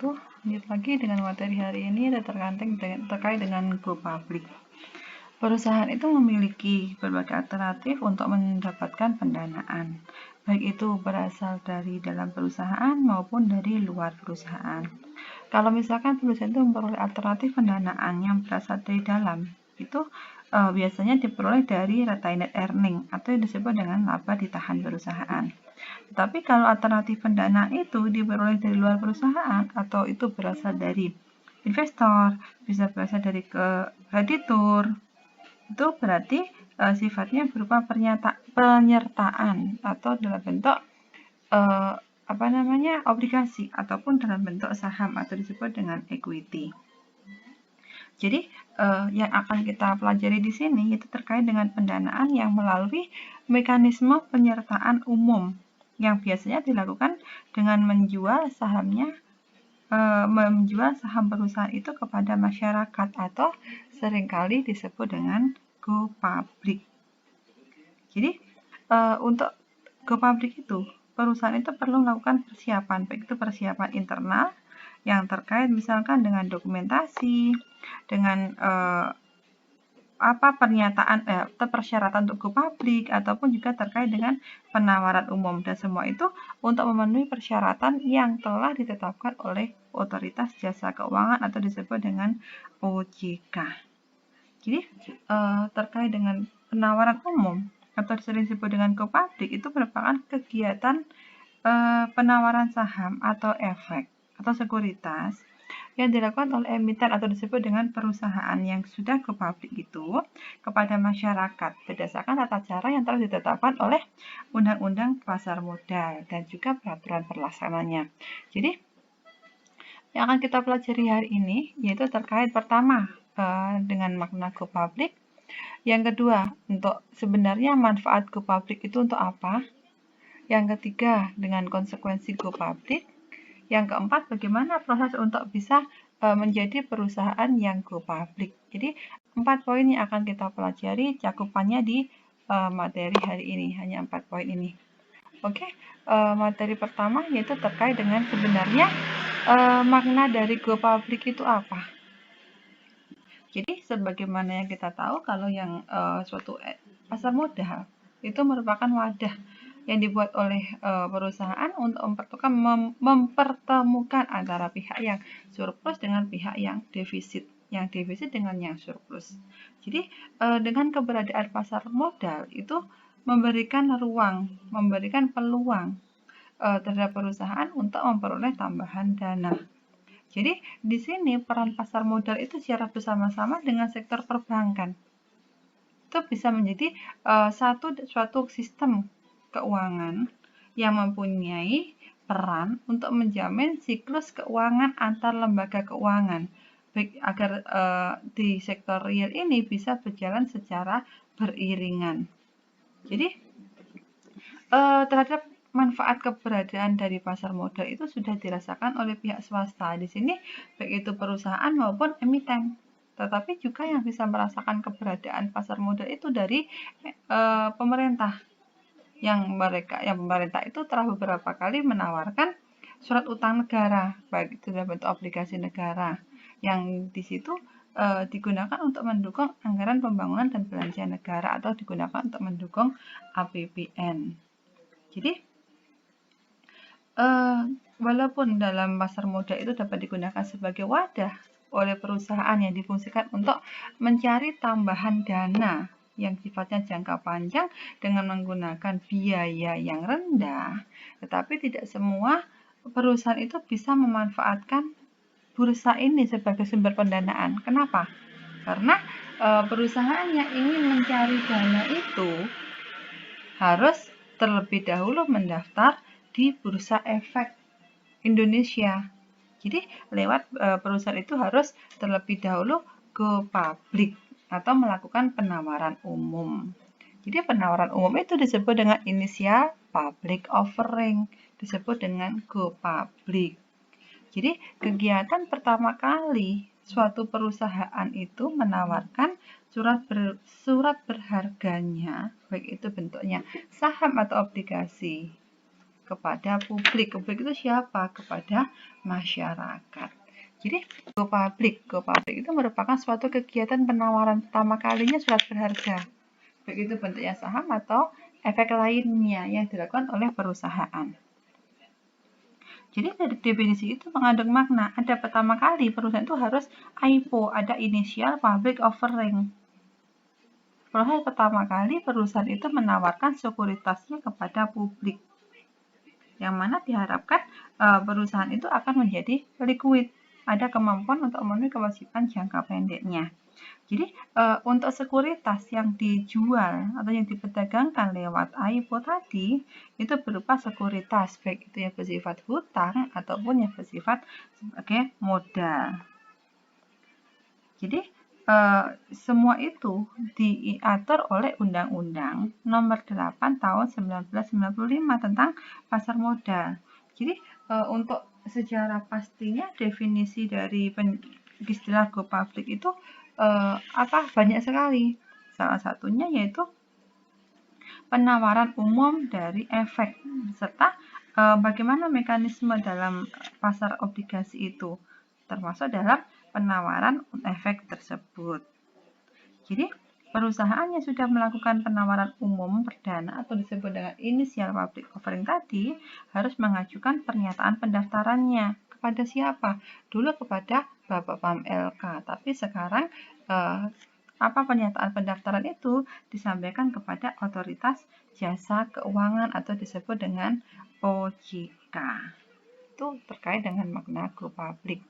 wabarakatuh. Lanjut lagi dengan materi hari ini terkait dengan go public. Perusahaan itu memiliki berbagai alternatif untuk mendapatkan pendanaan, baik itu berasal dari dalam perusahaan maupun dari luar perusahaan. Kalau misalkan perusahaan itu memperoleh alternatif pendanaan yang berasal dari dalam, itu biasanya diperoleh dari retained earning atau yang disebut dengan laba ditahan perusahaan. Tetapi kalau alternatif pendanaan itu diperoleh dari luar perusahaan atau itu berasal dari investor, bisa berasal dari kreditur, itu berarti sifatnya berupa penyertaan atau dalam bentuk obligasi ataupun dalam bentuk saham atau disebut dengan equity. Jadi yang akan kita pelajari di sini itu terkait dengan pendanaan yang melalui mekanisme penyertaan umum yang biasanya dilakukan dengan menjual saham perusahaan itu kepada masyarakat atau seringkali disebut dengan go public. Jadi untuk go public itu perusahaan itu perlu melakukan persiapan, baik itu persiapan internal yang terkait misalkan dengan dokumentasi, dengan persyaratan untuk go public ataupun juga terkait dengan penawaran umum, dan semua itu untuk memenuhi persyaratan yang telah ditetapkan oleh Otoritas Jasa Keuangan atau disebut dengan OJK. Jadi terkait dengan penawaran umum atau sering disebut dengan go public itu merupakan kegiatan penawaran saham atau efek atau sekuritas yang dilakukan oleh emiten atau disebut dengan perusahaan yang sudah go public itu kepada masyarakat berdasarkan tata cara yang telah ditetapkan oleh Undang-Undang Pasar Modal dan juga peraturan pelaksananya. Jadi yang akan kita pelajari hari ini yaitu terkait pertama dengan makna go public, yang kedua untuk sebenarnya manfaat go public itu untuk apa, yang ketiga dengan konsekuensi go public, yang keempat bagaimana proses untuk bisa menjadi perusahaan yang go public. Jadi 4 poin yang akan kita pelajari cakupannya di materi hari ini, hanya 4 poin ini. Oke, materi pertama yaitu terkait dengan sebenarnya makna dari go public itu apa. Jadi sebagaimana yang kita tahu kalau yang suatu pasar modal itu merupakan wadah yang dibuat oleh perusahaan untuk mempertemukan antara pihak yang surplus dengan pihak yang defisit dengan yang surplus. Jadi dengan keberadaan pasar modal itu memberikan peluang terhadap perusahaan untuk memperoleh tambahan dana. Jadi di sini peran pasar modal itu secara bersama-sama dengan sektor perbankan itu bisa menjadi suatu sistem keuangan yang mempunyai peran untuk menjamin siklus keuangan antar lembaga keuangan, baik agar di sektor real ini bisa berjalan secara beriringan. Jadi terhadap manfaat keberadaan dari pasar modal itu sudah dirasakan oleh pihak swasta. Di sini baik itu perusahaan maupun emiten. Tetapi juga yang bisa merasakan keberadaan pasar modal itu dari pemerintah. Yang pemerintah itu telah beberapa kali menawarkan surat utang negara, baik itu dalam bentuk obligasi negara, yang di situ digunakan untuk mendukung anggaran pembangunan dan belanja negara atau digunakan untuk mendukung APBN. Jadi walaupun dalam pasar modal itu dapat digunakan sebagai wadah oleh perusahaan yang difungsikan untuk mencari tambahan dana yang sifatnya jangka panjang dengan menggunakan biaya yang rendah, tetapi tidak semua perusahaan itu bisa memanfaatkan bursa ini sebagai sumber pendanaan. Kenapa? Karena perusahaan yang ingin mencari dana itu harus terlebih dahulu mendaftar di Bursa Efek Indonesia. Jadi lewat perusahaan itu harus terlebih dahulu go public atau melakukan penawaran umum. Jadi penawaran umum itu disebut dengan inisial public offering, disebut dengan go public. Jadi kegiatan pertama kali suatu perusahaan itu menawarkan surat berharganya, baik itu bentuknya saham atau obligasi, kepada publik. Publik itu siapa? Kepada masyarakat. Jadi go public itu merupakan suatu kegiatan penawaran pertama kalinya surat berharga, baik itu bentuknya saham atau efek lainnya yang dilakukan oleh perusahaan. Jadi dari definisi itu mengandung makna, ada pertama kali perusahaan itu harus IPO, ada initial public offering. Proses pertama kali perusahaan itu menawarkan sekuritasnya kepada publik, yang mana diharapkan perusahaan itu akan menjadi liquid, ada kemampuan untuk memenuhi kewajiban jangka pendeknya. Jadi untuk sekuritas yang dijual atau yang diperdagangkan lewat IPO tadi itu berupa sekuritas, baik itu yang bersifat hutang ataupun yang bersifat sebagai modal. Jadi semua itu diatur oleh Undang-Undang Nomor 8 Tahun 1995 tentang pasar modal. Jadi untuk sejarah pastinya definisi dari istilah go public itu banyak sekali. Salah satunya yaitu penawaran umum dari efek serta bagaimana mekanisme dalam pasar obligasi itu, termasuk dalam penawaran efek tersebut. Jadi perusahaan yang sudah melakukan penawaran umum perdana atau disebut dengan initial public offering tadi harus mengajukan pernyataan pendaftarannya kepada siapa? Dulu kepada Bapak Pam LK, tapi sekarang pernyataan pendaftaran itu disampaikan kepada otoritas jasa keuangan atau disebut dengan OJK. Itu terkait dengan makna go public.